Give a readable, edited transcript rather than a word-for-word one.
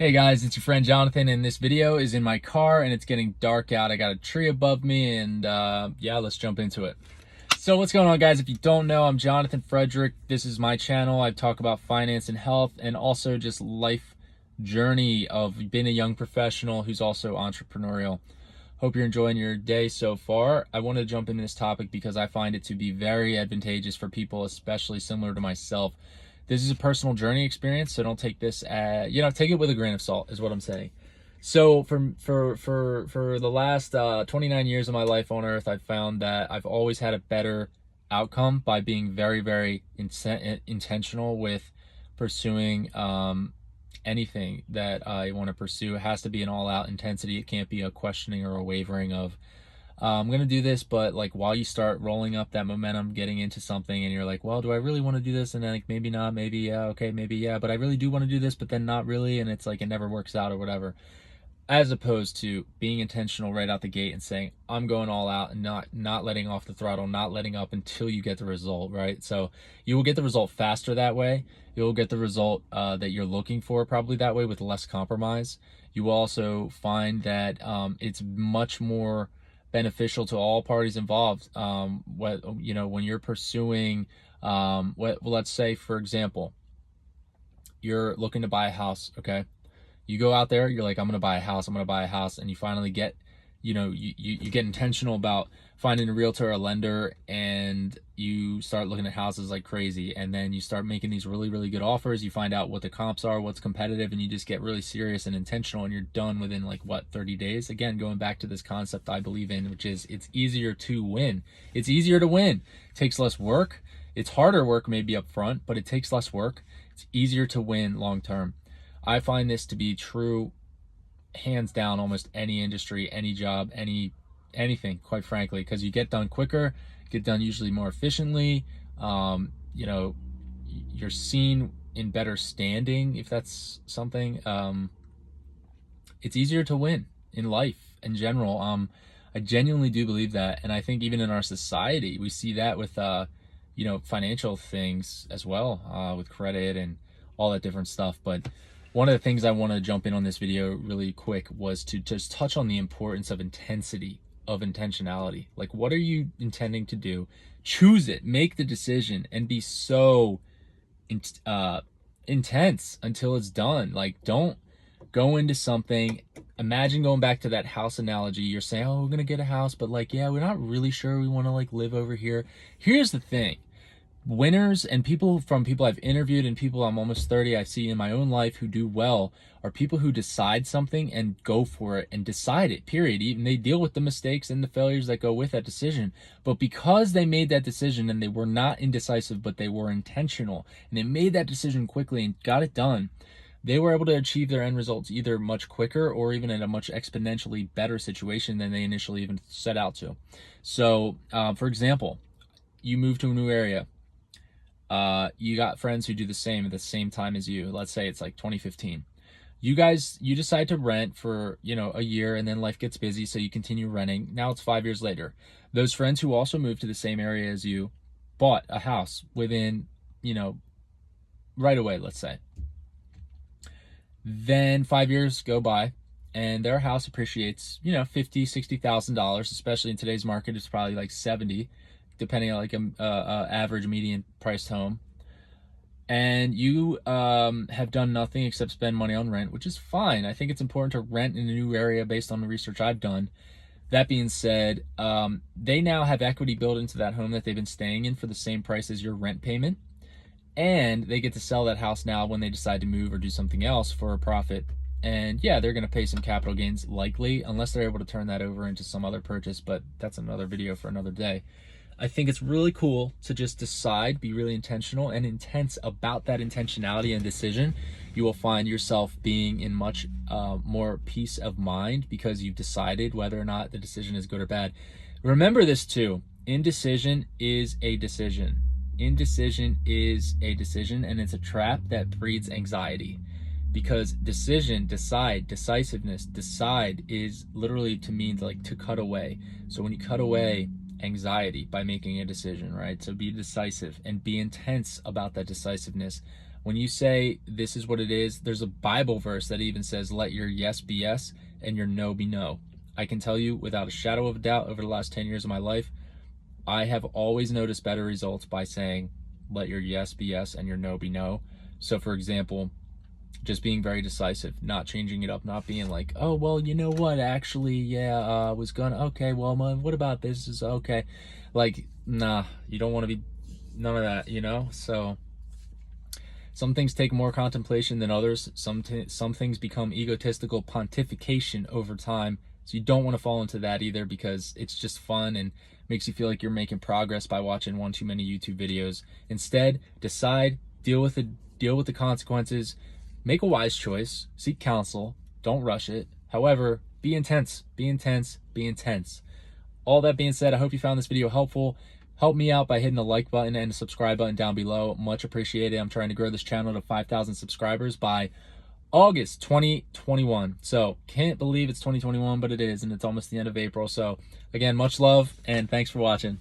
Hey guys, it's your friend Jonathan, and this video is in my car and it's getting dark out. I got a tree above me and yeah, let's jump into it. So what's going on, guys? If you don't know, I'm Jonathan Frederick. This is my channel. I talk about finance and health and also just life journey of being a young professional who's also entrepreneurial. Hope you're enjoying your day so far. I want to jump into this topic because I find it to be very advantageous for people, especially similar to myself. This is a personal journey experience, so don't take this take it with a grain of salt is what I'm saying. So for the last 29 years of my life on earth, I've found that I've always had a better outcome by being very intentional with pursuing anything that I want to pursue. It has to be an all-out intensity. It can't be a questioning or a wavering of I'm going to do this, but like while you start rolling up that momentum, getting into something, and you're like, well, do I really want to do this? And then like, maybe not, maybe yeah, okay, maybe yeah, but I really do want to do this, but then not really, and it's like it never works out or whatever. As opposed to being intentional right out the gate and saying, I'm going all out and not letting off the throttle, not letting up until you get the result, right? So you will get the result faster that way. You'll get the result that you're looking for probably that way with less compromise. You will also find that it's much more beneficial to all parties involved. When you're pursuing, let's say, for example, you're looking to buy a house, okay? You go out there, you're like, I'm going to buy a house, and you finally get, you get intentional about finding a realtor or a lender, and you start looking at houses like crazy, and then you start making these really good offers. You find out what the comps are, what's competitive, and you just get really serious and intentional, and you're done within 30 days. Again, going back to this concept I believe in, which is it's easier to win. It's easier to win. It takes less work. It's harder work maybe up front, but it takes less work. It's easier to win long term. I find this to be true hands down almost any industry, any job, anything, quite frankly, because you get done quicker, get done usually more efficiently. You're seen in better standing, if that's something. It's easier to win in life in general. I genuinely do believe that, and I think even in our society we see that with financial things as well, with credit and all that different stuff. But one of the things I want to jump in on this video really quick was to just touch on the importance of intensity, of intentionality. Like, what are you intending to do? Choose it, make the decision, and be so intense until it's done. Like, don't go into something. Imagine going back to that house analogy. You're saying, oh, we're going to get a house, but yeah, we're not really sure we want to live over here. Here's the thing. Winners and people I've interviewed and people I'm almost 30 I see in my own life who do well are people who decide something and go for it and decide it, period. Even they deal with the mistakes and the failures that go with that decision, but because they made that decision and they were not indecisive but they were intentional and they made that decision quickly and got it done, they were able to achieve their end results either much quicker or even in a much exponentially better situation than they initially even set out to. So for example, you move to a new area. You got friends who do the same at the same time as you. Let's say it's like 2015. You decide to rent for, a year, and then life gets busy, so you continue renting. Now it's 5 years later. Those friends who also moved to the same area as you bought a house within, right away, let's say. Then 5 years go by and their house appreciates, $50,000, $60,000, especially in today's market. It's probably like 70, depending on average median priced home. And you have done nothing except spend money on rent, which is fine. I think it's important to rent in a new area based on the research I've done. That being said, they now have equity built into that home that they've been staying in for the same price as your rent payment. And they get to sell that house now when they decide to move or do something else for a profit. And yeah, they're going to pay some capital gains likely, unless they're able to turn that over into some other purchase, but that's another video for another day. I think it's really cool to just decide, be really intentional and intense about that intentionality and decision. You will find yourself being in much more peace of mind because you've decided whether or not the decision is good or bad. Remember this too, indecision is a decision. Indecision is a decision, and it's a trap that breeds anxiety. Because decision, decide, decisiveness, decide is literally to mean to cut away. So when you cut away anxiety by making a decision, right? So be decisive and be intense about that decisiveness. When you say this is what it is, there's a Bible verse that even says, let your yes be yes and your no be no. I can tell you without a shadow of a doubt, over the last 10 years of my life, I have always noticed better results by saying, let your yes be yes and your no be no. So for example, just being very decisive, not changing it up, not being like, oh, well, you know what, actually, yeah, I was gonna, okay, well, what about this is okay. Like, nah, you don't want to be none of that, you know? So some things take more contemplation than others. Some things become egotistical pontification over time. So you don't want to fall into that either, because it's just fun and makes you feel like you're making progress by watching one too many YouTube videos. Instead, decide, deal with the consequences, make a wise choice, seek counsel, don't rush it. However, be intense, be intense, be intense. All that being said, I hope you found this video helpful. Help me out by hitting the like button and the subscribe button down below. Much appreciated. I'm trying to grow this channel to 5,000 subscribers by August 2021. So can't believe it's 2021, but it is, and it's almost the end of April. So again, much love and thanks for watching.